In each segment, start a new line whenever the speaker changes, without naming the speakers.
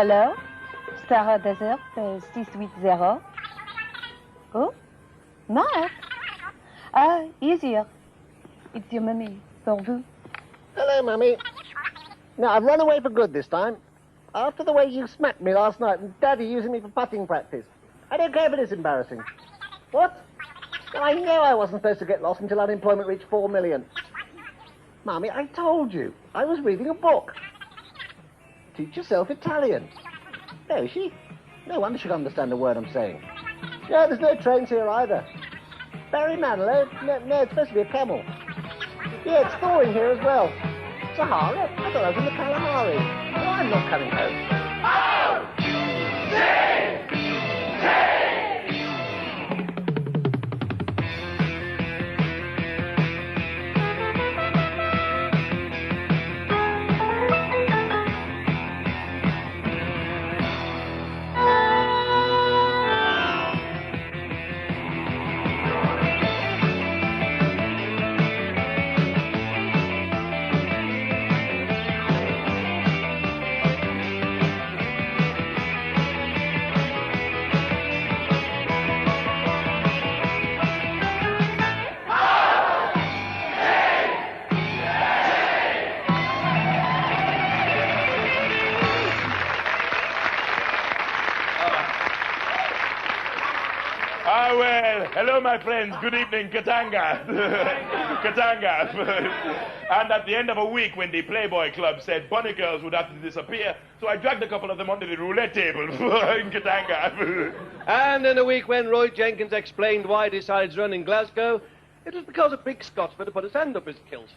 Hello? Star Desert 680. Oh? Mark? Ah, easier. It's your mummy. For vous.
Hello, Mummy. Now, I've run away for good this time. After the way you smacked me last night and Daddy using me for putting practice. I don't care if it is embarrassing. What? Well, I know I wasn't supposed to get lost until unemployment reached 4 million. Mummy, I told you. I was reading a book. Teach yourself Italian. No, she? No wonder she'll understand a word I'm saying. Yeah, there's no trains here either. Barry Manilow? No, it's supposed to be a camel. Yeah, it's thawing here as well. Sahara? I thought I was in the Kalahari. No, I'm not coming home.
Hello, my friends. Good evening, Katanga. Katanga. And at the end of a week, when the Playboy Club said bunny girls would have to disappear, so I dragged a couple of them onto the roulette table in Katanga.
And in a week when Roy Jenkins explained why he decided to run in Glasgow, it was because a big Scotsman had put his hand up his kilt.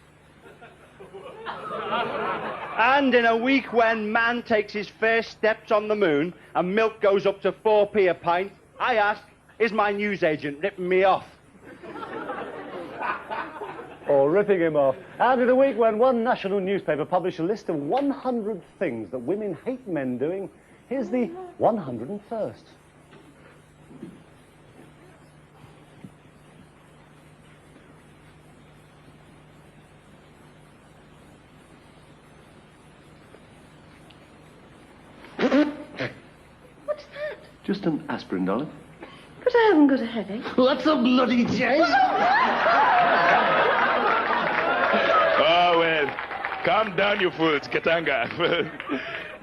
And in a week when man takes his first steps on the moon and milk goes up to 4p a pint, I ask, is my newsagent ripping me off?
Or ripping him off. And in a week when one national newspaper published a list of 100 things that women hate men doing, here's the 101st.
What's that?
Just an aspirin, darling.
But I haven't got a headache.
What's a bloody chase?
Oh, well, calm down, you fools, Katanga.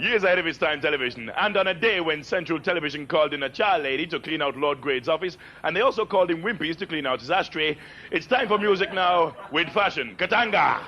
Years ahead of its time, television. And on a day when Central Television called in a child lady to clean out Lord Grade's office, and they also called in Wimpy's to clean out his ashtray, it's time for music now with fashion. Katanga!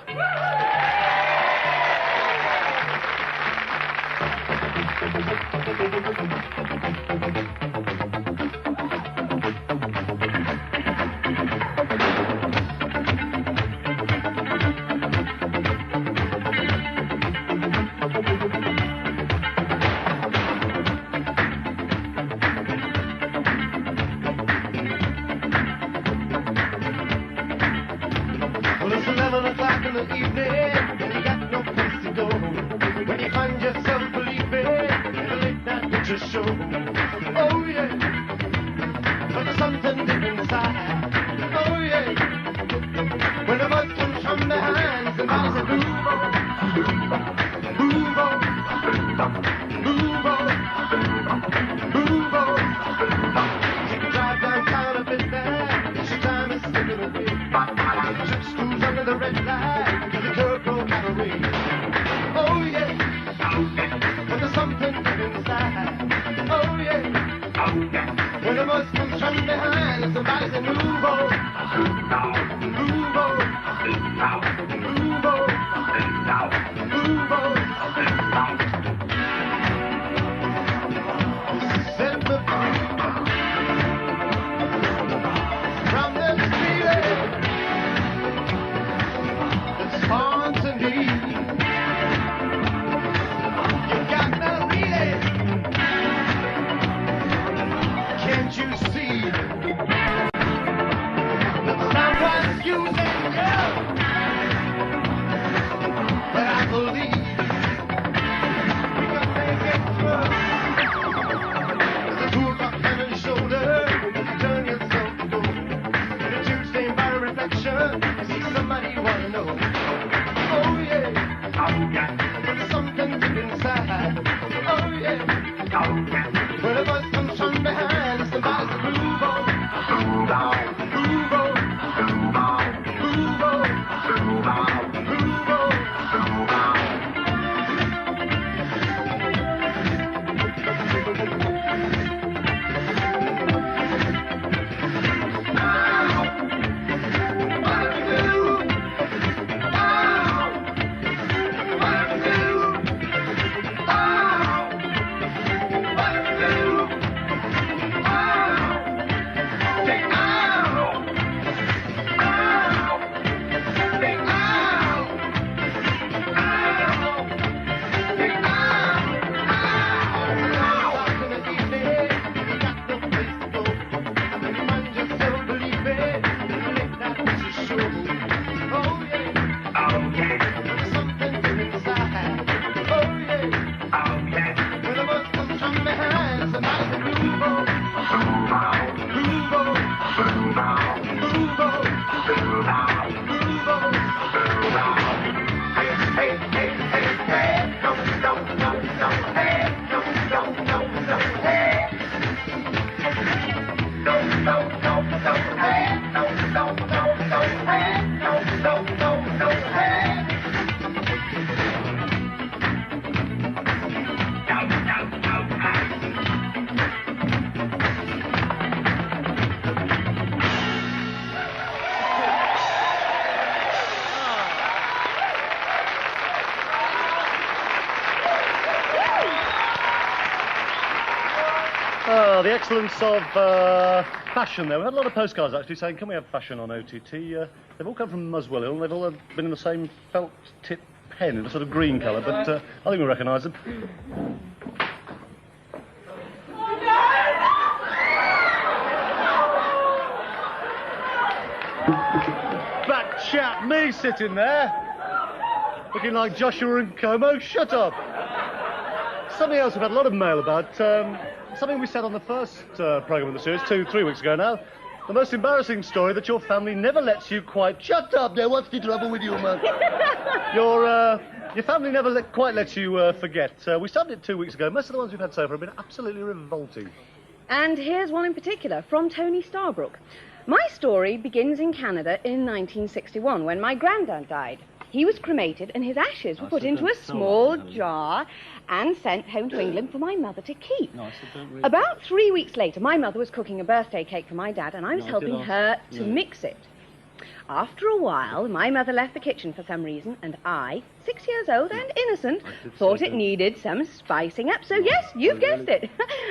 Oh yeah, there's something deep inside. Oh yeah.
the excellence of fashion there. We had a lot of postcards actually saying, can we have fashion on OTT? They've all come from Muswell Hill, and they've all been in the same felt tip pen in a sort of green colour, but I think we recognise them. That chap, me sitting there, looking like Joshua and Como. Shut up. Something else we've had a lot of mail about, something we said on the first programme of the series, 2-3 weeks ago now. The most embarrassing story that your family never lets you quite... Shut up there, what's the trouble with you, man? Your family never quite lets you forget. We started it 2 weeks ago. Most of the ones we've had so far have been absolutely revolting.
And here's one in particular, from Tony Starbrook. My story begins in Canada in 1961, when my granddad died. He was cremated and his ashes were put into a small jar and sent home to England for my mother to keep. About 3 weeks later, my mother was cooking a birthday cake for my dad and I was helping her to mix it. After a while, my mother left the kitchen for some reason, and I, 6 years old and innocent, thought it needed some spicing up. So yes, you've guessed it.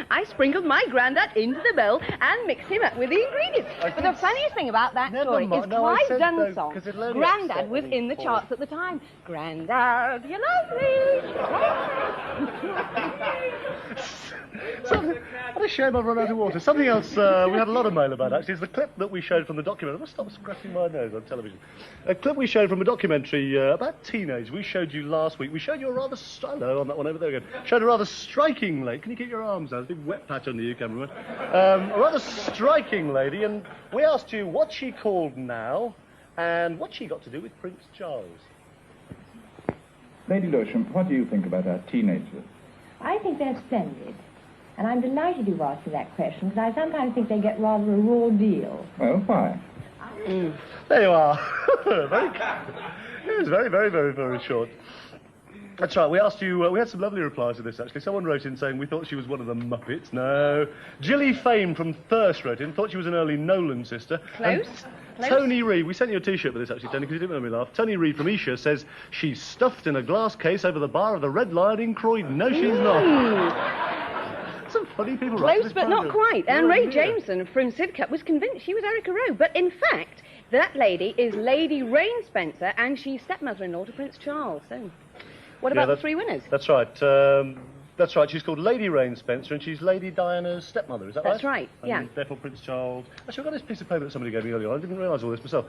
I sprinkled my granddad into the bowl and mixed him up with the ingredients. But the funniest thing about that story is Clive Dunsong's Grandad was in the charts at the time. Grandad, you lovely.
What a shame I've run out of water. Something else we had a lot of mail about, actually, is the clip that we showed from the documentary. I must stop scratching my nose on television. A clip we showed from a documentary about teenage. We showed you last week. We showed you a rather... Hello, on that one over there again. Showed a rather striking lady. Can you keep your arms down? There's a big wet patch under you, cameraman. A rather striking lady, and we asked you what she called now and what she got to do with Prince Charles.
Lady Lewisham, what do you think about our teenagers?
I think they're splendid. And I'm delighted you've asked me that question, because I sometimes think they get rather a raw deal.
Well, why?
There you are. It was very, very, very, very short. That's right, we asked you, we had some lovely replies to this, actually. Someone wrote in saying we thought she was one of the Muppets. No. Gilly Fame from Thirst wrote in, thought she was an early Nolan sister.
Close.
Tony Reed, we sent you a T-shirt with this, actually, Tony, because you didn't make me laugh. Tony Reed from Isha says she's stuffed in a glass case over the bar of the Red Lion in Croydon. No, she's not. Some funny people.
Close, but not quite. And Ray Jameson from Sidcup was convinced she was Erica Rowe. But in fact, that lady is Lady Rain Spencer, and she's stepmother-in-law to Prince Charles. So, what about the three winners?
That's right. That's right. She's called Lady Rain Spencer, and she's Lady Diana's stepmother. Is that right?
That's right. Yeah.
And therefore, Prince Charles. Actually, I've got this piece of paper that somebody gave me earlier on. I didn't realise all this myself.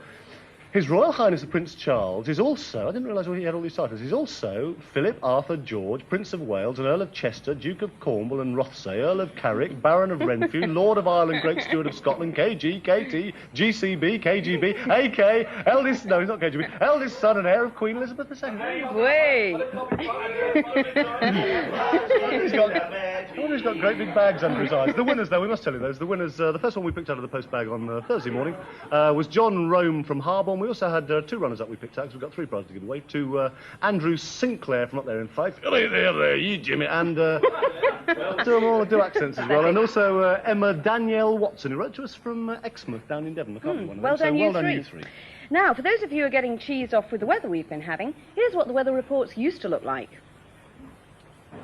His Royal Highness the Prince Charles is also, I didn't realise he had all these titles, he's also Philip Arthur George, Prince of Wales and Earl of Chester, Duke of Cornwall and Rothesay, Earl of Carrick, Baron of Renfrew, Lord of Ireland, Great Steward of Scotland, KG, KT, GCB, KGB, AK, eldest, no, he's not KGB, eldest son and heir of Queen Elizabeth II.
Wait.
He's got great big bags under his eyes. The winners, though, we must tell you those. The winners, the first one we picked out of the post bag on Thursday morning was John Rome from Harborne. We also had two runners-up we picked out, because we've got three prizes to give away. To Andrew Sinclair from up there in Fife. There, you Jimmy. And do accents as well. And also Emma Danielle Watson, who wrote to us from Exmouth down in Devon. I can't remember
well done,
so
you
well done, you three.
Now, for those of you who are getting cheesed off with the weather we've been having, here's what the weather reports used to look like.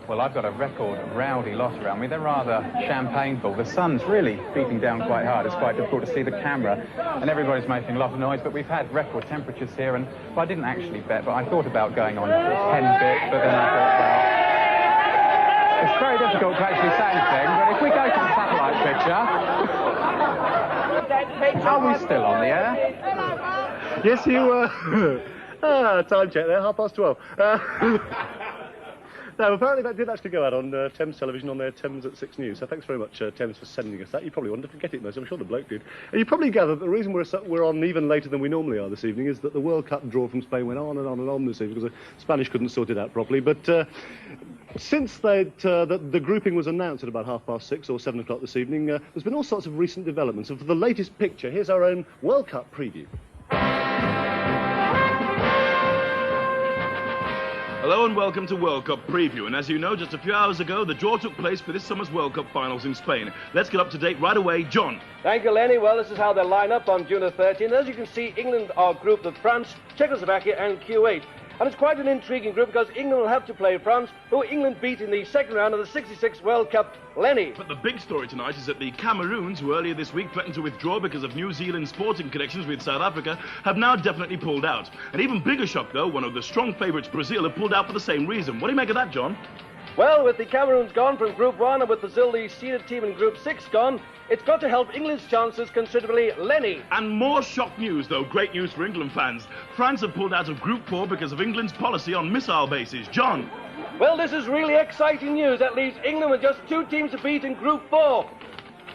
Well, I've got a record rowdy lot around me. They're rather champagne-full. The sun's really beating down quite hard. It's quite difficult to see the camera, and everybody's making a lot of noise, but we've had record temperatures here, and well, I didn't actually bet, but I thought about going on 10 bit, but then I thought, well, it's very difficult to actually say anything, but if we go to the satellite picture... Are we still on the air?
Yes, you time check there, 12:30. No, apparently that did actually go out on Thames Television on their Thames at 6 News. So thanks very much, Thames, for sending us that. You probably wanted to forget it, most. I'm sure the bloke did. And you probably gathered that the reason we're on even later than we normally are this evening is that the World Cup draw from Spain went on and on and on this evening because the Spanish couldn't sort it out properly. But since the grouping was announced at about 6:30 or 7 o'clock this evening, there's been all sorts of recent developments. And for the latest picture, here's our own World Cup preview.
Hello and welcome to World Cup Preview. And as you know, just a few hours ago, the draw took place for this summer's World Cup finals in Spain. Let's get up to date right away. John.
Thank you, Lenny. Well, this is how they line up on June the 13th. As you can see, England are grouped with France, Czechoslovakia and Kuwait. And it's quite an intriguing group because England will have to play France, who England beat in the second round of the '66 World Cup, Lenny.
But the big story tonight is that the Cameroons, who earlier this week threatened to withdraw because of New Zealand's sporting connections with South Africa, have now definitely pulled out. An even bigger shock, though, one of the strong favourites, Brazil, have pulled out for the same reason. What do you make of that, John?
Well, with the Cameroons gone from Group 1 and with Brazil, the seeded team in Group 6, gone, it's got to help England's chances considerably, Lenny.
And more shock news, though. Great news for England fans. France have pulled out of Group 4 because of England's policy on missile bases. John?
Well, this is really exciting news. That leaves England with just 2 teams to beat in Group 4.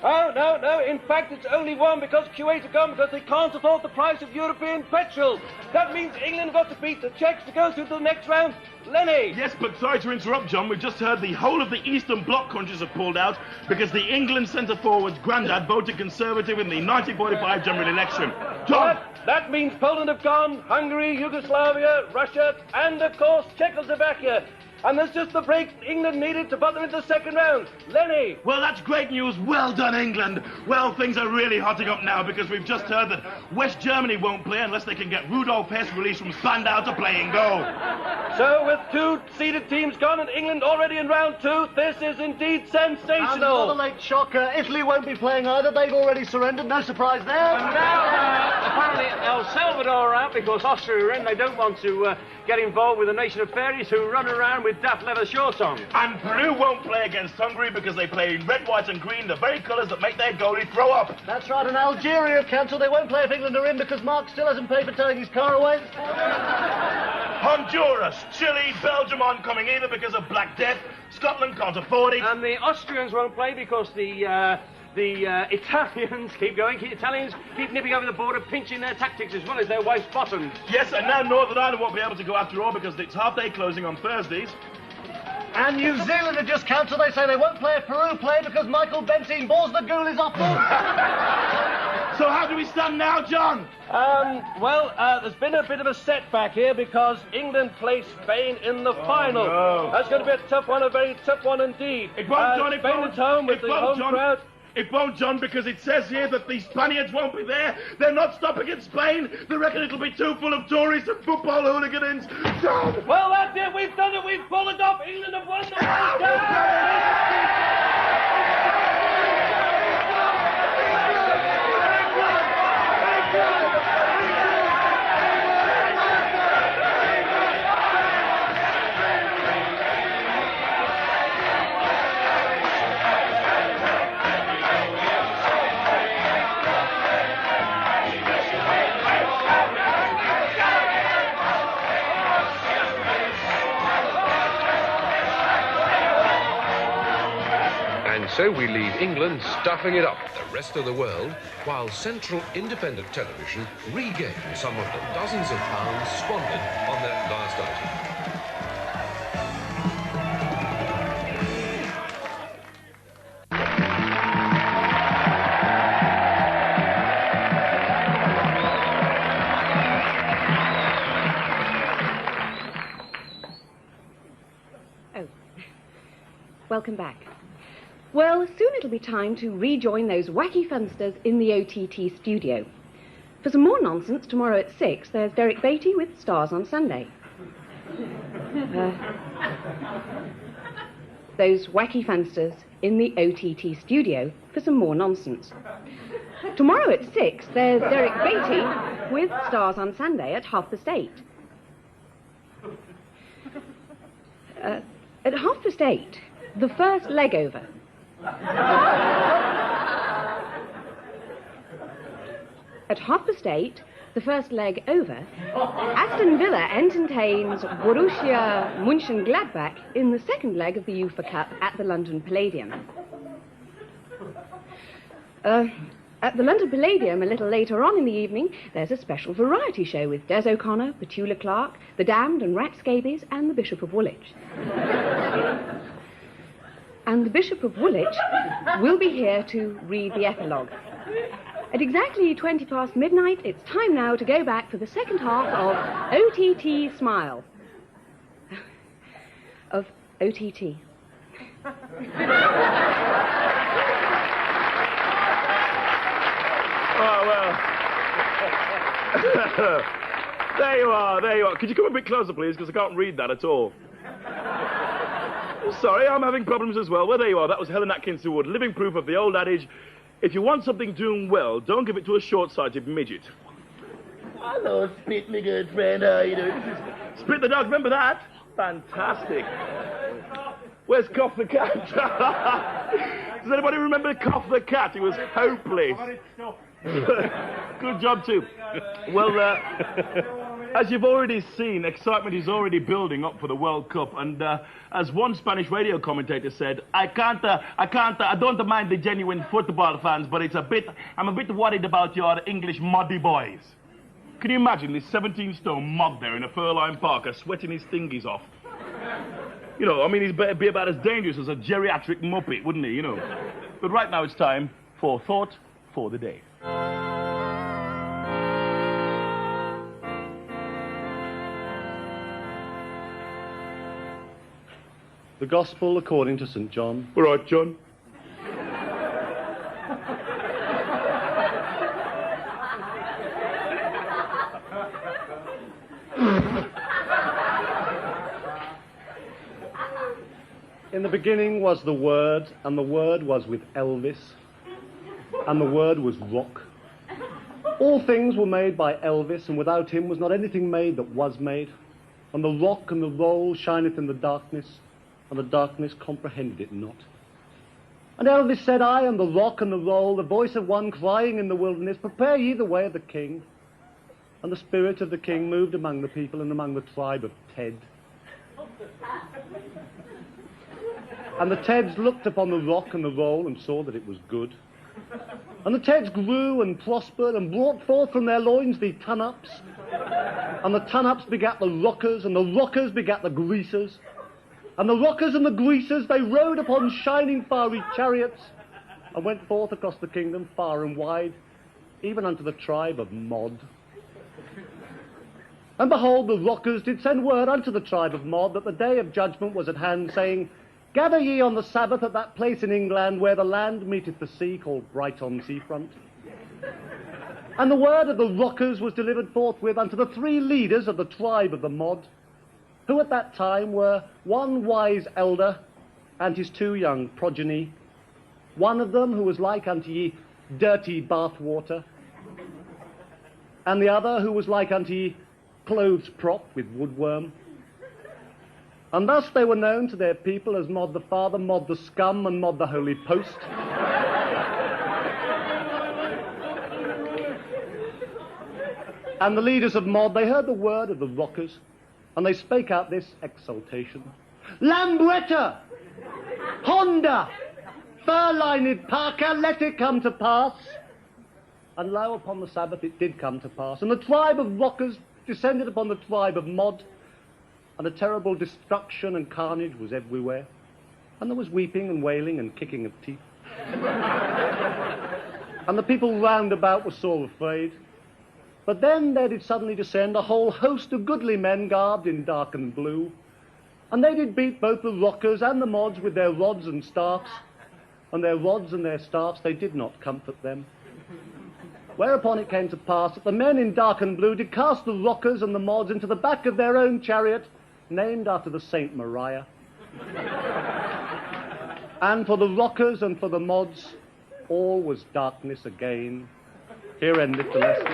Oh, no. In fact, it's only 1 because Kuwait have gone because they can't afford the price of European petrol. That means England have got to beat the Czechs to go through to the next round. Lenny!
Yes, but sorry to interrupt, John. We've just heard the whole of the Eastern Bloc countries have pulled out because the England centre-forward's granddad voted Conservative in the 1945 general election. John!
That means Poland have gone, Hungary, Yugoslavia, Russia, and, of course, Czechoslovakia. And there's just the break England needed to put them into the second round. Lenny!
Well, that's great news. Well done, England. Well, things are really hotting up now because we've just heard that West Germany won't play unless they can get Rudolf Hess released from Spandau to play in goal.
So, with 2 seeded teams gone and England already in round 2, this is indeed sensational.
And another late shocker. Italy won't be playing either. They've already surrendered. No surprise there.
And now, apparently, El Salvador are out because Austria are in. They don't want to get involved with a nation of fairies who run around with daft leather shorts on.
And Peru won't play against Hungary because they play in red, white and green, the very colours that make their goalie throw up.
That's right, and Algeria have cancelled. They won't play if England are in because Mark still hasn't paid for towing his car away.
Honduras, Chile, Belgium aren't coming either because of Black Death. Scotland can't afford it.
And the Austrians won't play because the Italians Italians keep nipping over the border, pinching their tactics as well as their wife's bottoms.
Yes, and now Northern Ireland won't be able to go after all because it's half-day closing on Thursdays.
And New Zealand have just cancelled. They say they won't play if Peru play because Michael Benzine balls the ghoulies off them.
So how do we stand now, John?
There's been a bit of a setback here because England play Spain in the final.
No.
That's going to be a tough one, a very tough one indeed.
It won't, John.
Spain at home with the home crowd.
It won't, John, because it says here that the Spaniards won't be there. They're not stopping in Spain. They reckon it'll be too full of tourists and football hooligans. John!
Well, that's it. We've done it. We've pulled it off. England have won the World Cup.
So we leave England stuffing it up the rest of the world, while Central Independent Television regain some of the dozens of pounds squandered on that last item.
Welcome back. Well, soon it'll be time to rejoin those wacky funsters in the OTT studio. For some more nonsense, tomorrow at 6, there's Derek Beatty with Stars on Sunday. Those wacky funsters in the OTT studio for some more nonsense. Tomorrow at 6, there's Derek Beatty with Stars on Sunday at 8:30. At 8:30, the first leg over. At 8:30, the first leg over, Aston Villa entertains Borussia Mönchengladbach in the second leg of the UEFA Cup at the London Palladium. At the London Palladium, a little later on in the evening, there's a special variety show with Des O'Connor, Petula Clark, The Damned and Rat Scabies, and the Bishop of Woolwich. And the Bishop of Woolwich will be here to read the epilogue. At exactly 20 past midnight, it's time now to go back for the second half of OTT Smile. Of OTT.
Oh, well. There you are, there you are. Could you come a bit closer, please, because I can't read that at all. Sorry, I'm having problems as well. Well, there you are. That was Helen Atkinson-Wood, living proof of the old adage, if you want something doing well, don't give it to a short-sighted midget. Hello, Spit, my good friend. How you doing? Spit the dog, remember that? Fantastic. Where's Cough the Cat? Does anybody remember Cough the Cat? He was hopeless. Good job, too. Well, as you've already seen, excitement is already building up for the World Cup, and as one Spanish radio commentator said, I don't mind the genuine football fans, but I'm a bit worried about your English muddy boys. Can you imagine this 17-stone mug there in a fur-lined parka sweating his thingies off? You know, I mean, he'd be about as dangerous as a geriatric muppet, wouldn't he, you know? But right now it's time for Thought for the Day.
The Gospel according to St. John.
All right, John.
In the beginning was the Word, and the Word was with Elvis, and the Word was rock. All things were made by Elvis, and without him was not anything made that was made. And the rock and the roll shineth in the darkness, and the darkness comprehended it not. And Elvis said, I am the rock and the roll, the voice of one crying in the wilderness, prepare ye the way of the King. And the spirit of the King moved among the people and among the tribe of Ted. And the Teds looked upon the rock and the roll and saw that it was good. And the Teds grew and prospered and brought forth from their loins the Tun-ups. And the Tun-ups begat the rockers, and the rockers begat the greasers. And the rockers and the greasers, they rode upon shining fiery chariots and went forth across the kingdom far and wide, even unto the tribe of Mod. And behold, the rockers did send word unto the tribe of Mod that the day of judgment was at hand, saying, Gather ye on the Sabbath at that place in England where the land meeteth the sea, called Brighton seafront. And the word of the rockers was delivered forthwith unto the 3 leaders of the tribe of the Mod, who at that time were one wise elder and his 2 young progeny, one of them who was like unto ye dirty bathwater, and the other who was like unto ye clothes prop with woodworm. And thus they were known to their people as Mod the Father, Mod the Scum, and Mod the Holy Post. And the leaders of Mod, they heard the word of the rockers, and they spake out this exultation. Lambretta! Honda! Fur-lined parka, let it come to pass. And lo, upon the Sabbath it did come to pass, and the tribe of rockers descended upon the tribe of Mod, and a terrible destruction and carnage was everywhere, and there was weeping and wailing and kicking of teeth. And the people round about were sore afraid. But then there did suddenly descend a whole host of goodly men garbed in dark and blue, and they did beat both the rockers and the Mods with their rods and staffs, and their rods and their staffs they did not comfort them. Whereupon it came to pass that the men in dark and blue did cast the rockers and the Mods into the back of their own chariot, named after the Saint Maria. And for the rockers and for the Mods, all was darkness again. Here endeth the lesson.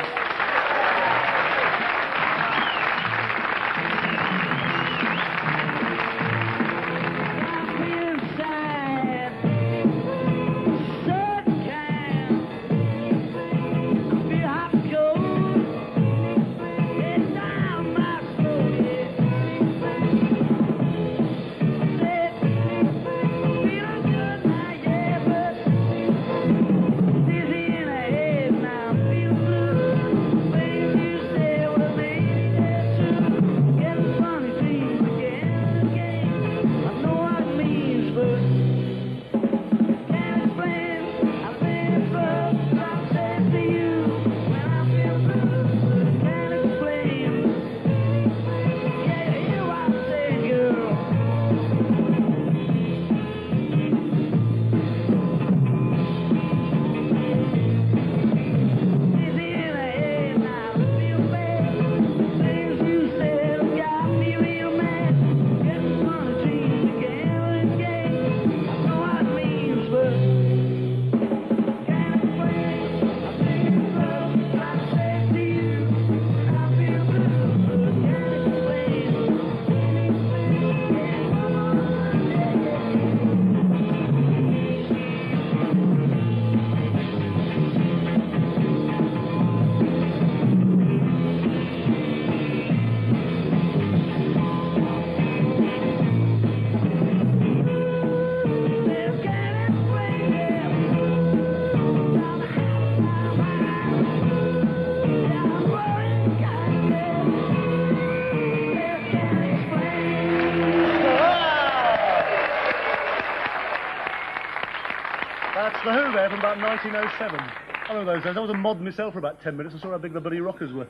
from about 1907. I remember those days. I was a mod myself for about 10 minutes. I saw how big the bloody rockers were.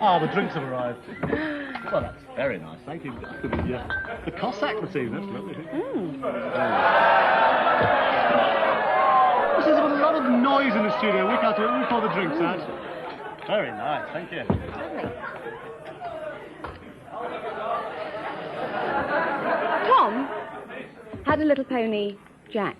Ah, the drinks have arrived. Well, that's very nice. Thank you. The Cossack this evening. That's lovely. There's a lot of noise in the studio. We can't do it. We pour the drinks out. Very nice. Thank you.
Tom had a little pony, Jack.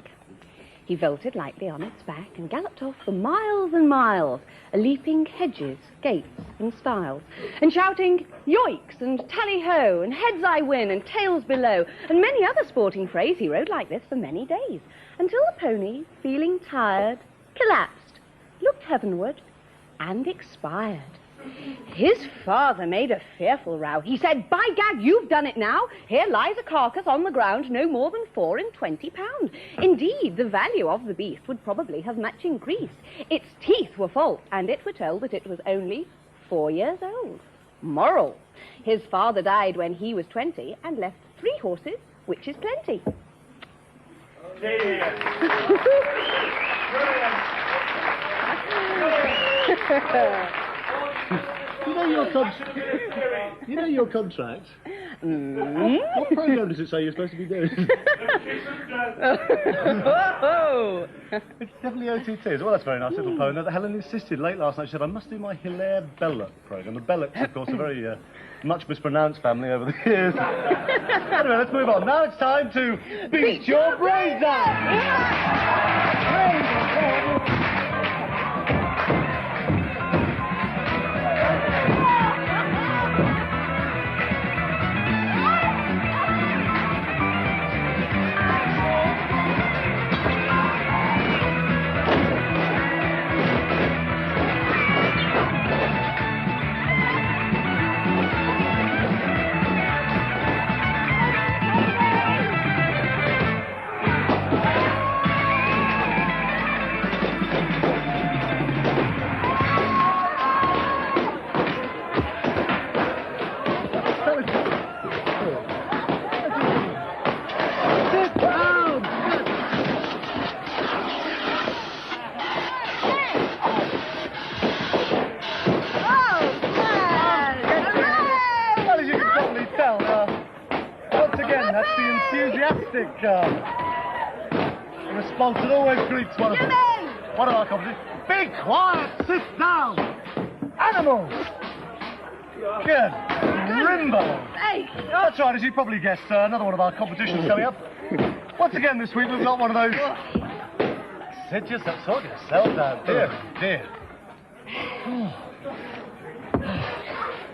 He vaulted lightly on its back and galloped off for miles and miles, a-leaping hedges, gates and stiles, and shouting yoicks and tally-ho and heads I win and tails below, and many other sporting phrases. He rode like this for many days, until the pony, feeling tired, collapsed, looked heavenward, and expired. His father made a fearful row. He said, "By gad, you've done it now. Here lies a carcass on the ground no more than 24 pounds. Indeed, the value of the beast would probably have much increased. Its teeth were false, and it were told that it was only 4 years old." Moral. His father died when he was 20 and left 3 horses, which is plenty.
You know your contract? What programme does it say you're supposed to be doing? It's definitely OTT. Well, that's a very nice little poem there that Helen insisted late last night. She said, I must do my Hilaire Belloc programme. The Bellocs, of course, are very much mispronounced family over the years. Anyway, let's move on. Now it's time to beat your brains out! Response that always greets one of our competition. Be quiet! Sit down! Animals! Good. Rimbo! Hey! That's right, as you probably guessed, another one of our competitions coming up. Once again this week we've got one of those... Sit yourself, sort yourself down. Dear, dear.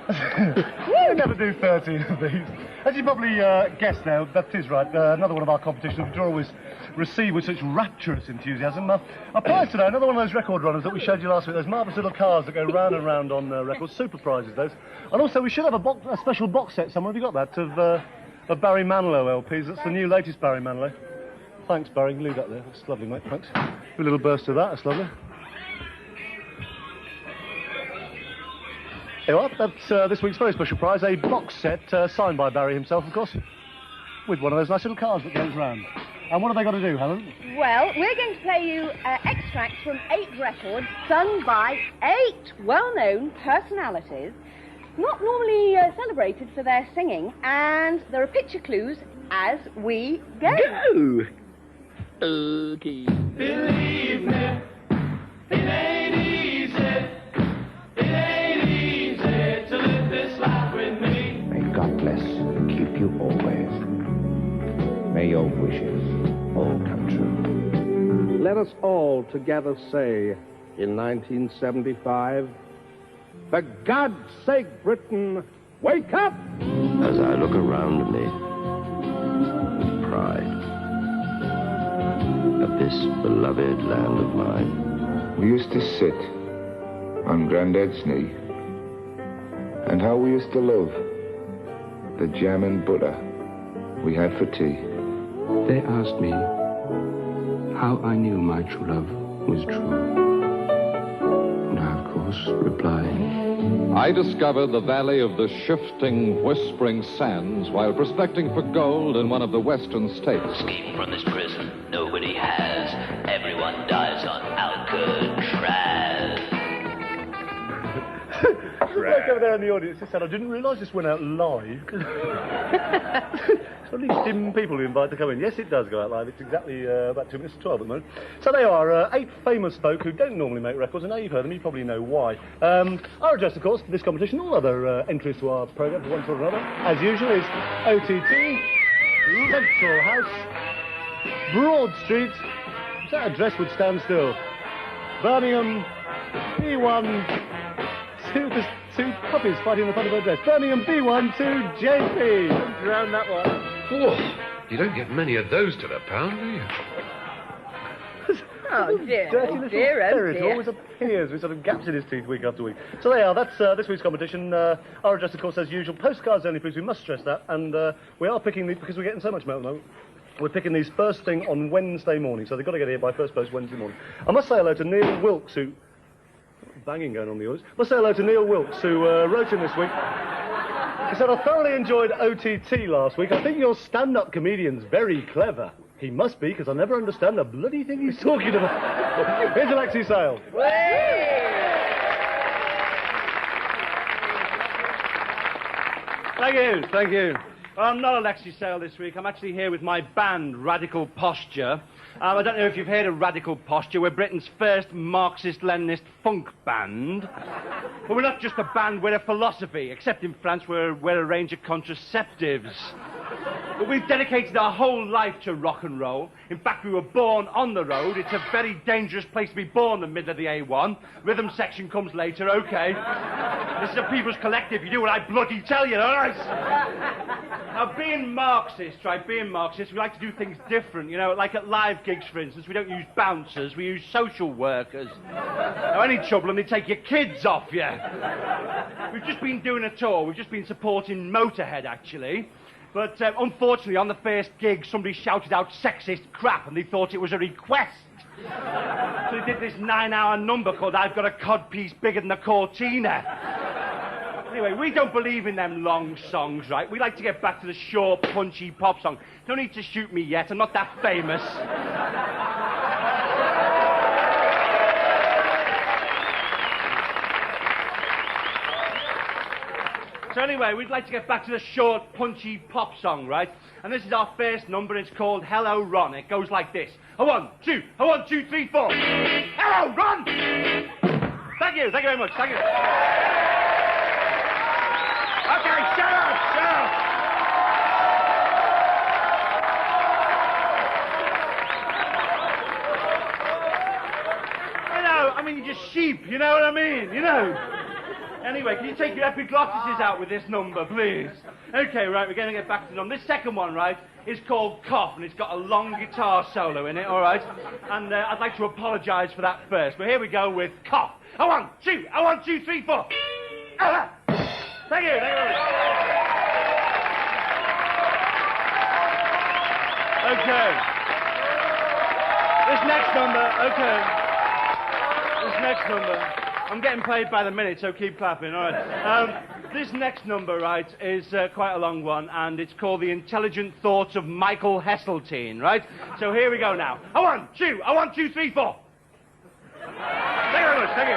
We never do 13 of these. As you probably guessed now, that is right, another one of our competitions which we always receive with such rapturous enthusiasm. Our prize today, another one of those record runners that we showed you last week, those marvellous little cars that go round and round on records, super prizes those. And also we should have a special box set somewhere, have you got that, of Barry Manilow LPs. That's the new latest Barry Manilow. Thanks Barry, leave that there, that's lovely mate, thanks. A little burst of that, that's lovely. Here we are, that's this week's very special prize, a box set signed by Barry himself, of course, with one of those nice little cars that goes round. And what have they got to do, Helen? Well, we're going to play you extracts from 8 records sung by 8 well-known personalities, not normally celebrated for their singing, and there are picture clues as we go.
Go! Okay. Believe me, it ain't easy. It ain't easy to live this life with me.
May God bless and keep you always. May your wishes all come true.
Let us all together say, in 1975, for God's sake, Britain, wake up!
As I look around me, with pride, of this beloved land of mine.
We used to sit on Grandad's knee, and how we used to love the jam and butter we had for tea.
They asked me how I knew my true love was true. And I, of course, replied,
I discovered the valley of the shifting, whispering sands while prospecting for gold in one of the western states.
Escaping from this prison, nobody has. Everyone
dies on Alcatraz.
The bloke over there in the audience just said, I didn't realise this went out live. It's only dim people who invite to come in. Yes, it does go out live. It's exactly about 2 minutes to 12 at the moment. So they are 8 famous folk who don't normally make records, and now you've heard them, you probably know why. Our address, of course, for this competition, all other entries to our programme for one sort or another, as usual, is OTT, Central House, Broad Street. That address would stand still. Birmingham, B1, two puppies fighting in the front of her dress. Birmingham B1 to JP. Don't drown that one.
Oh, you don't get many of those to the pound, do you?
Oh dear,
Dirty
oh
little
dear, oh
ferret who
dear.
always appears with sort of gaps in his teeth week after week. So there you are, that's this week's competition. Our address, of course, as usual, postcards only, please, we must stress that. And we are picking these, because we're getting so much mail at the moment, we're picking these first thing on Wednesday morning, so they've got to get here by first post Wednesday morning. I must say hello to Neil Wilkes, who... Banging going on the audience. Must say hello to Neil Wilkes, who wrote in this week. He said, I thoroughly enjoyed OTT last week. I think your stand-up comedian's very clever. He must be, because I never understand the bloody thing he's talking about. Here's Alexi Sale.
Thank you, thank you. I'm not Alexi Sale this week. I'm actually here with my band, Radical Posture. I don't know if you've heard of Radical Posture. We're Britain's first Marxist-Leninist funk band. But we're not just a band, we're a philosophy. Except in France, we're a range of contraceptives. But we've dedicated our whole life to rock and roll. In fact, we were born on the road. It's a very dangerous place to be born in the middle of the A1. Rhythm section comes later, OK. This is a people's collective. You do what I bloody tell you, all right? Now, being Marxist, right, we like to do things different. You know, like at live gigs, for instance, we don't use bouncers, we use social workers. Now, any trouble and they take your kids off you. We've just been doing a tour. We've just been supporting Motorhead, actually. But unfortunately, on the first gig, somebody shouted out sexist crap and they thought it was a request. So they did this 9-hour number called I've Got a Codpiece Bigger Than a Cortina. Anyway, we don't believe in them long songs, right? We like to get back to the short, punchy pop song. Don't need to shoot me yet. I'm not that famous. So anyway, we'd like to get back to the short, punchy pop song, right? And this is our first number. It's called Hello, Ron. It goes like this. A 1, 2, a 1, 2, 3, 4. Hello, Ron! Thank you very much. Thank you. Okay, shut up! You know, I mean, you're just sheep, you know what I mean? You know. Anyway, can you take your epiglottises out with this number, please? Okay, right, we're going to get back to the number. This second one, right, is called Cough, and it's got a long guitar solo in it, all right? And I'd like to apologise for that first, but here we go with Cough. A 1, 2, a 1, 2, 3, 4. Thank you very much. Okay. This next number, I'm getting paid by the minute, so keep clapping, all right. This next number, right, is quite a long one, and it's called The Intelligent Thoughts of Michael Heseltine, right? So here we go now. A 1, 2, a 1, 2, 3, 4. Thank you very much, thank you.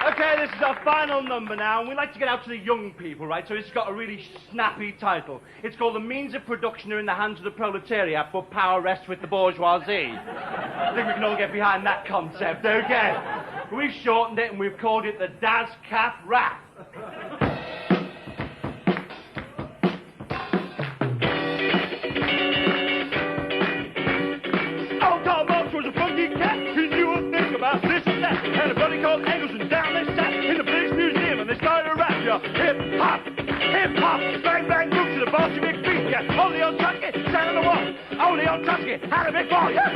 Okay, this is our final number now, and we like to get out to the young people, right? So it's got a really snappy title. It's called The Means of Production Are in the Hands of the Proletariat, but Power Rests with the Bourgeoisie. I think we can all get behind that concept, okay? We've shortened it, and we've called it the Das Cap Rap. Oh, Tom Marx was a funky cat. He knew a thing about this and that. Had a buddy called Atkinson down there sat in the British Museum, and they started a rap, yeah. Hip-hop, hip-hop, bang-bang, move to the Bolshevik beat, yeah. Only on Trotsky, stand on the wall. Only on Trotsky, had a big ball, yeah.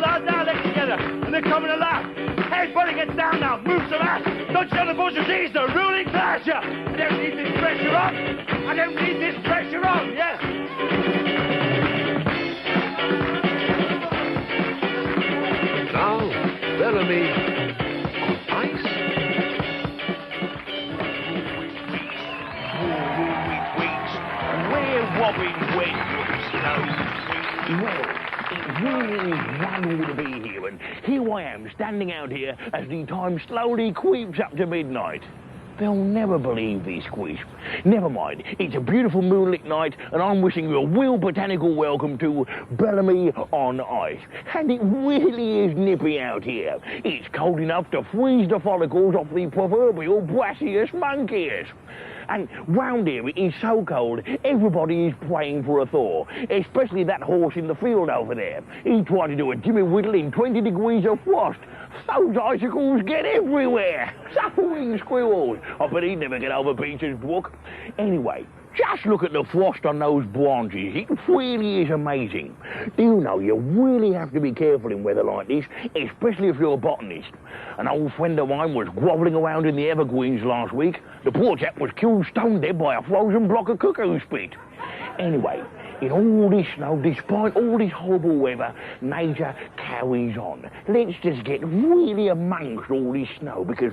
lads, now legs together. And they're coming to laugh. Everybody gets down now. Move some ass. Don't show the bushes. He's the ruling class, yeah. I don't need this pressure on. I don't need this pressure on, yes.
Now, Bellamy on ice.
We're wobbing when snow. Well, it really is wonderful to be here, and here I am, standing out here as the time slowly creeps up to midnight. They'll never believe this, Quiz. Never mind, it's a beautiful moonlit night, and I'm wishing you a real botanical welcome to Bellamy on Ice. And it really is nippy out here. It's cold enough to freeze the follicles off the proverbial brassius monkeys. And round here it is so cold, everybody is praying for a thaw, especially that horse in the field over there. He tried to do a Jimmy Whittle in 20 degrees of frost. Those icicles get everywhere. Suffering squirrels. I bet he'd never get over Peter's Brook. Anyway, just look at the frost on those branches. It really is amazing. Do you know, you really have to be careful in weather like this, especially if you're a botanist. An old friend of mine was grovelling around in the evergreens last week. The poor chap was killed stone dead by a frozen block of cuckoo spit. Anyway, in all this snow, despite all this horrible weather, nature carries on. Let's just get really amongst all this snow, because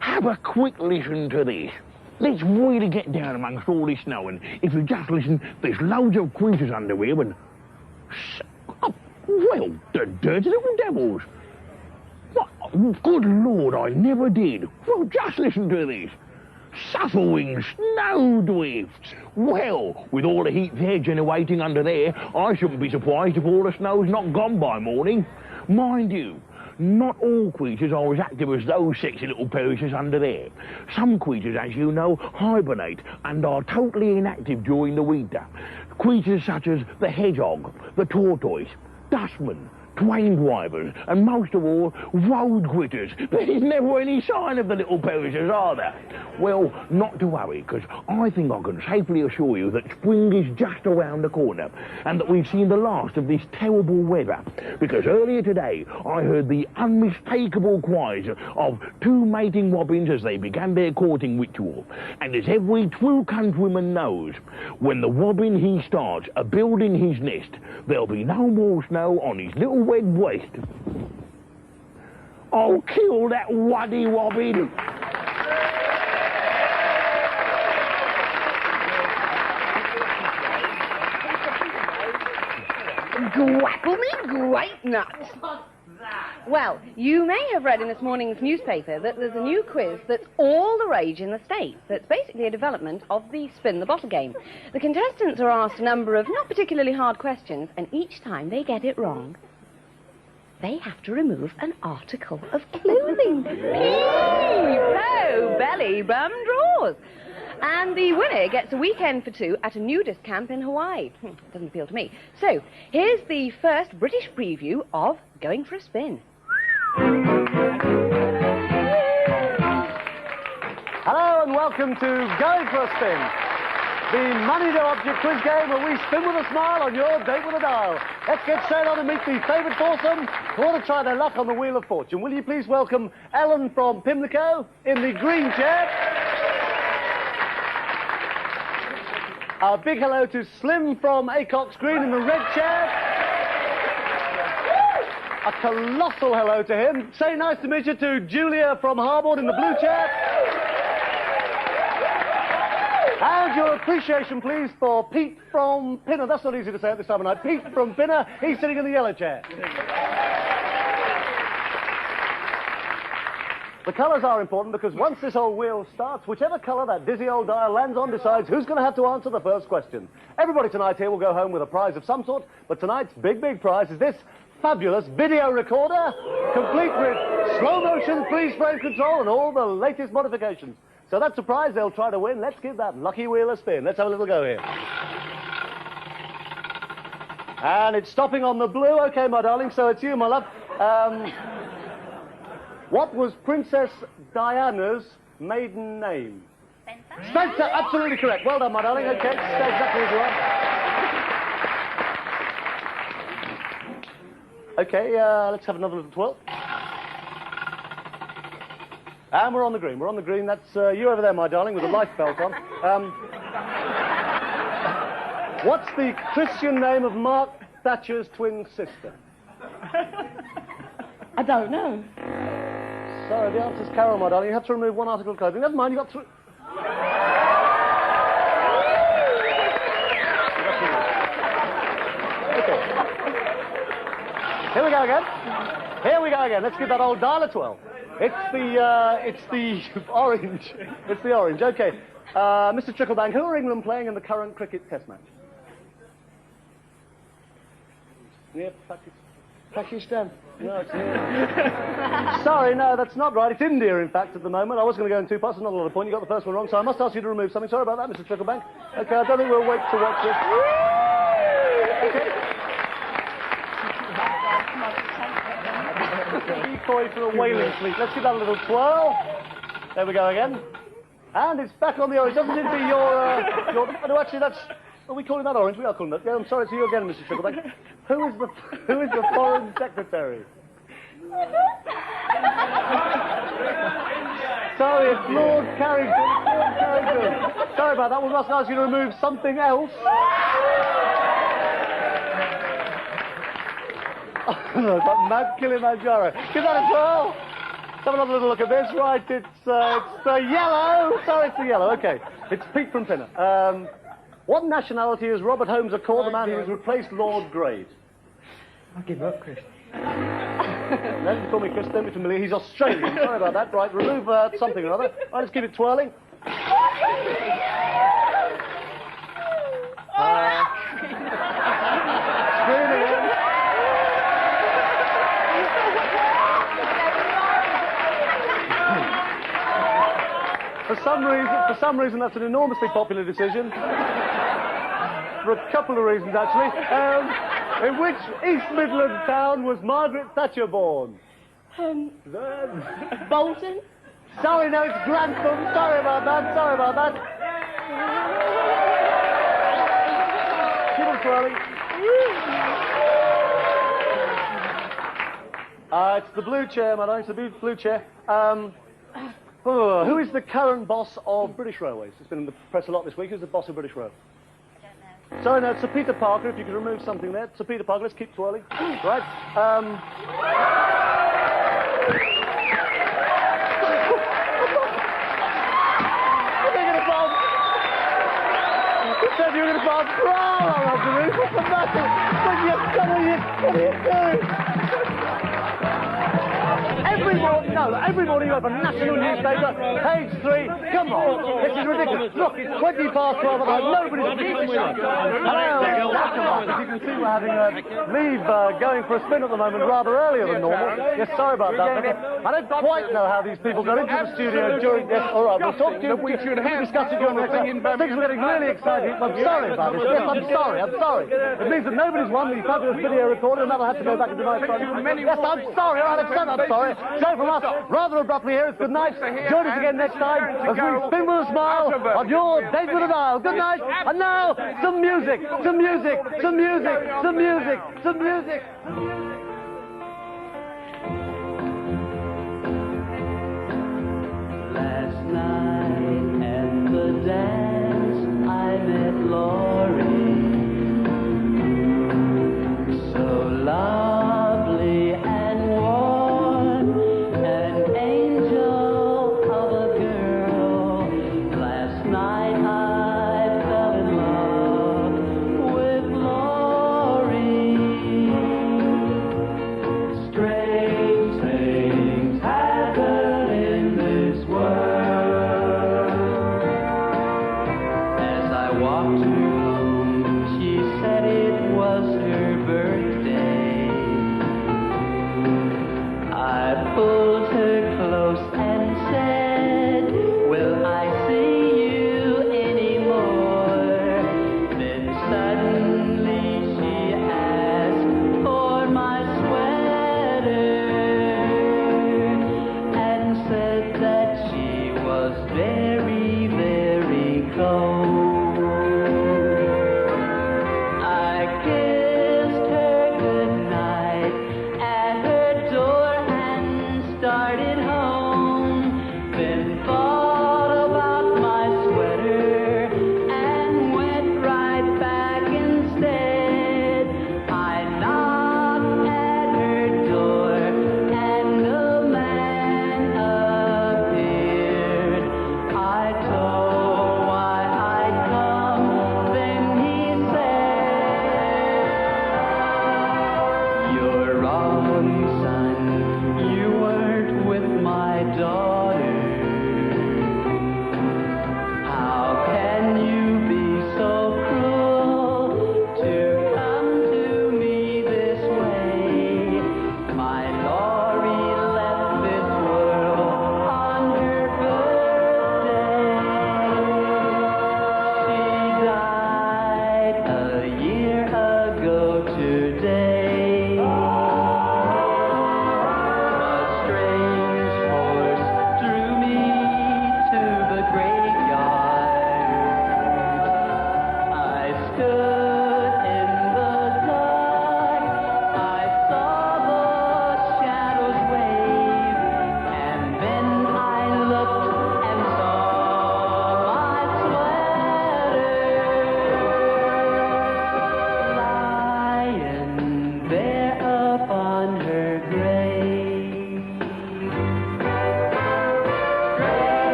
have a quick listen to this. Let's really get down amongst all this snow, and if you just listen, there's loads of creatures under here, and... Oh, well, the dirty little devils. What? Good Lord, I never did. Well, just listen to this. Suffering snowdrifts. Well, with all the heat they're generating under there, I shouldn't be surprised if all the snow's not gone by morning. Mind you, not all creatures are as active as those sexy little perishes under there. Some creatures, as you know, hibernate and are totally inactive during the winter. Creatures such as the hedgehog, the tortoise, dustmen, train drivers, and most of all, road critters. There's never any sign of the little perishers, are there? Well, not to worry, because I think I can safely assure you that spring is just around the corner, and that we've seen the last of this terrible weather. Because earlier today, I heard the unmistakable cries of two mating robins as they began their courting ritual. And as every true countryman knows, when the robin he starts a building his nest, there'll be no more snow on his little red waist. I'll kill that waddy robin.
Grapple me great nuts. Well, you may have read in this morning's newspaper that there's a new quiz that's all the rage in the States. That's basically a development of the spin the bottle game. The contestants are asked a number of not particularly hard questions, and each time they get it wrong, they have to remove an article of clothing. Peep-ho, belly, bum, drawers. And the winner gets a weekend for two at a nudist camp in Hawaii. Doesn't appeal to me. So, here's the first British preview of Going for a Spin.
Hello and welcome to Going for a Spin, the money no object quiz game where we spin with a smile on your date with a dial. Let's get straight on and meet the favourite foursome who want to try their luck on the Wheel of Fortune. Will you please welcome Helen from Pimlico in the green chair. A big hello to Slim from Acox Green in the red chair. A colossal hello to him. Say nice to meet you to Julia from Harboard in the blue chair. And your appreciation, please, for Pete from Pinner. That's not easy to say at this time of night. Pete from Pinner, he's sitting in the yellow chair. The colours are important because once this old wheel starts, whichever colour that dizzy old dial lands on decides who's going to have to answer the first question. Everybody tonight here will go home with a prize of some sort, but tonight's big prize is this fabulous video recorder, complete with slow motion freeze frame control and all the latest modifications. So that's a prize they'll try to win. Let's give that lucky wheel a spin. Let's have a little go here. And it's stopping on the blue. OK, my darling, so it's you, my love. What was Princess Diana's maiden name? Spencer. Spencer, absolutely correct. Well done, my darling. OK, stay exactly as you are. Okay, let's have another little twirl. And we're on the green. We're on the green. That's you over there, my darling, with a life belt on. What's the Christian name of Mark Thatcher's twin sister?
I don't know.
Sorry, the answer's Carol, my darling. You have to remove one article of clothing. Never mind, you got through. Okay. Here we go again. Here we go again. Let's give that old dial a 12. It's the orange. It's the orange. Okay. Mr. Tricklebank, who are England playing in the current cricket test match? Yeah, Pakistan. No, it's here. Sorry, no, that's not right. It's India, in fact, at the moment. I was going to go in two parts. There's not a lot of point. You got the first one wrong, so I must ask you to remove something. Sorry about that, Mr. Tricklebank. Okay, I don't think we'll wait to watch this. Okay. Decoy for a whaling fleet. Let's give that a little twirl. There we go again. And it's back on the orange. Doesn't it be your... No, actually, that's... Are we calling that orange? We are calling that. Yeah, I'm sorry, it's you again, Mr. Tricklebank. Who is the Foreign Secretary? Sorry, it's Lord Carrington. Lord Carrington. Sorry about that. We must ask you to remove something else. That mad Kilimanjaro. Give that a twirl. Let's have another little look at this. Right, it's the yellow. Sorry, it's the yellow. Okay. It's Pete from Pinner. What nationality is Robert Holmes called, the man who has replaced Lord Grade?
I'll give up, Chris.
No, you call me Chris, don't be familiar. He's Australian. Sorry about that. Right, remove something or other. Right, let's keep it twirling. Screaming in. For some reason, that's an enormously popular decision. For a couple of reasons, actually. In which East Midland town was Margaret Thatcher born?
Bolton?
Sorry, no, it's Grantham. Sorry about that. Sorry about that. Keep on twirling. It's the blue chair, my darling. It's the blue chair. Who is the current boss of British Railways? It's been in the press a lot this week. Who's the boss of British Rail? Sorry, no, it's Sir Peter Parker, if you could remove something there. Sir Peter Parker, let's keep twirling. Right. You're going to bomb. You said you were going to bomb. Oh, I'll do it. What's the matter? What are you doing? Every morning you have a national newspaper, page 3. Come on, this is ridiculous. Look, it's 20 past 12 o'clock. Nobody's speaking with us. Hello, welcome on. As you can see, we're having leave going for a spin at the moment rather earlier than normal. Yes, sorry about that. I don't quite know how these people got into the studio during this. All right, we'll talk to you. We'll discuss it during the next time. Things are getting really exciting. I'm sorry about this. Yes, I'm sorry. It means that nobody's won the fabulous video recorder and that'll have to go back into my phone. Yes, I'm sorry. All right, I'm sorry. So from us, rather abruptly here, it's good night. Join us again next time as we spin with a smile on your date with a dial. Good night. And now, some music, some music, some music, some music, some music, some music.
Last night at the dance, I met Laurie. So lovely and warm, an angel of a girl. Last night I fell in love with Laurie. Strange things happen in this world. As I walked her home, she said it was her birthday. I pulled her close and said, will I see you anymore? Then suddenly she asked for my sweater and said that she was very, very cold.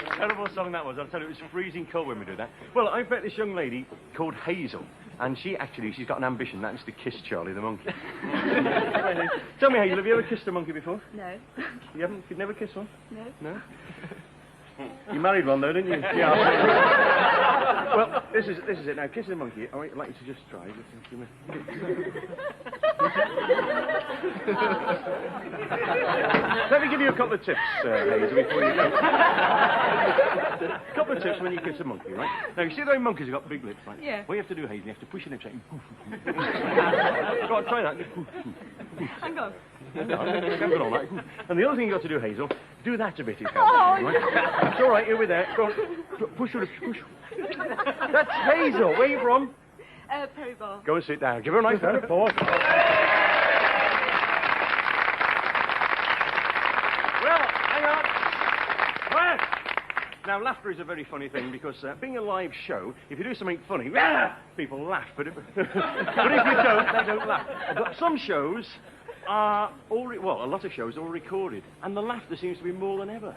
a terrible song that was. I'll tell you, it was freezing cold when we did that. Well, I've met this young lady called Hazel, and she's got an ambition, that is to kiss Charlie the monkey. Tell me, Hazel, have you ever kissed a monkey before?
No.
You haven't? You've never kissed one?
No.
No? You married one, though, didn't you? Yeah. Well, this is it. Now, kissing a monkey, I'd like you to just try. Let me give you a couple of tips, Hazel, before you go. A couple of tips when you kiss a monkey, right? Now, you see those monkeys have got big lips, right?
Yeah.
What you have to do, Hazel, you have to push your lips out. Go on, try that.
Hang on.
And the other thing you got to do, Hazel, do that a bit, right? It's all right, you're with that. Go on. Push your lips, push. That's Hazel. Where are you from?
Perry Bar.
Go and sit down. Give her a nice round of applause. Well, hang on. Quiet. Now, laughter is a very funny thing because being a live show, if you do something funny, people laugh. But if you don't, they don't laugh. But some shows are a lot of shows are recorded, and the laughter seems to be more than ever.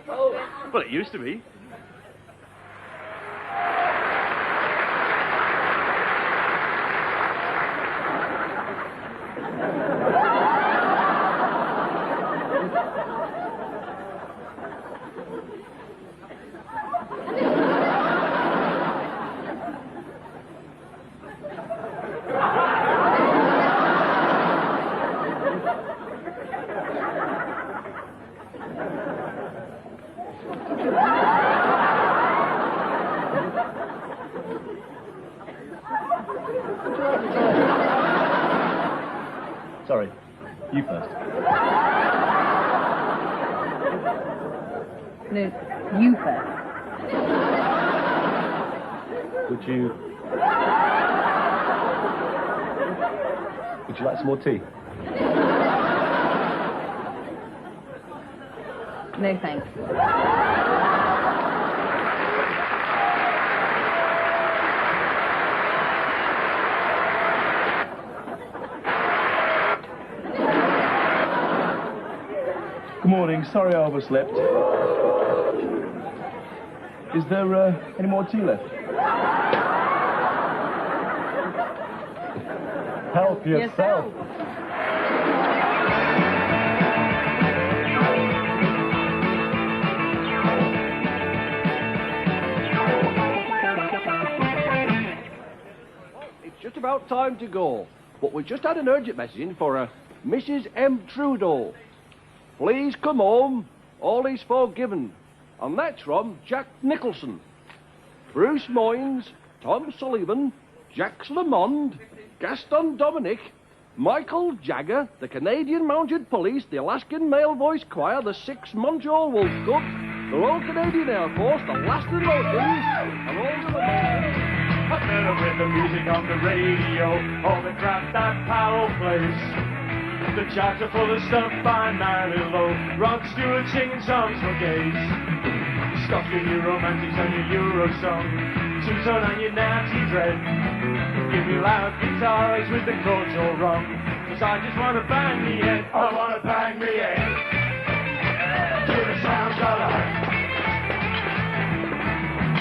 Well, it used to be.
Sorry, you first.
No, you first.
Would you like some more tea?
No, thanks.
Good morning. Sorry I overslept. Is there any more tea left? Help yourself.
It's just about time to go, but we just had an urgent message in for Mrs. M. Trudeau. Please come home, all is forgiven. And that's from Jack Nicholson, Bruce Moynes, Tom Sullivan, Jacques Lamond, Gaston Dominic, Michael Jagger, the Canadian Mounted Police, the Alaskan Male Voice Choir, the 6 Montreal Wolf Cub, the Royal Canadian Air Force, the Last Emotions, and all the Americans.
With the music on the radio, all the crap that Powell plays. The charts are full of stuff by Marilyn Lowe, Rod Stewart singing songs for gays. Stop your Euromantics and your Eurosong, Tucson and your Nazi dread. Give me loud guitars with the chords all wrong, 'cause I just wanna bang me head. I wanna bang me head to the sounds I like.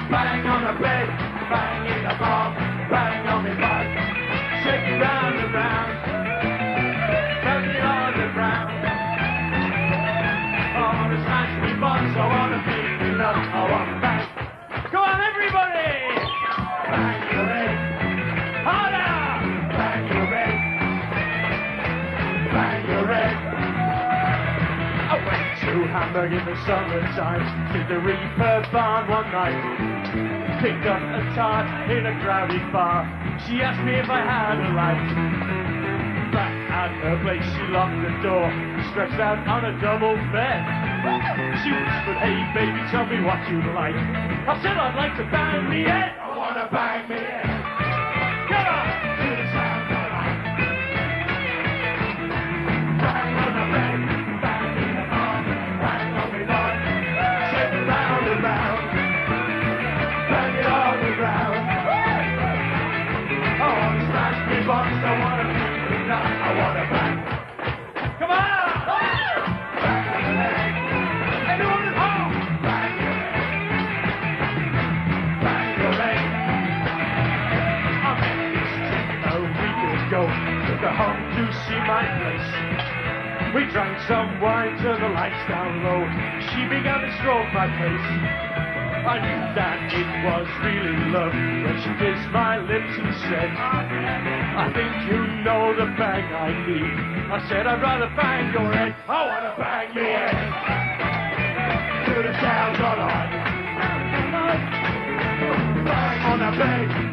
Bang on the bed, bang in the bar, bang on me bike, shake it round and round, bang it on the ground. I wanna smash me buns, I wanna beat me nuts, I wanna bang. Come on, everybody! Bang your head, harder! Bang your head, bang your head. I went to Hamburg in the summertime, to the Reaper barn one night. Picked up a tart in a crowded bar. She asked me if I had a light. Back at her place, she locked the door, stretched out on a double bed. She whispered, "Hey baby, tell me what you like." I said I'd like to bang me head. I wanna bang me head. Come on, to the sound I like. Bang on the bed, bang in the bar, bang on me line, shake it round and round. Bang it on the ground. I wanna smash me box, I wanna beat me nut, I wanna bang. Come on! Bang some wine, turned the lights down low. She began to stroke my face. I knew that it was really love when she kissed my lips and said, I think you know the bang I need. I said, I'd rather bang your head. I want to bang me head. To the sounds on. Bang on the bed.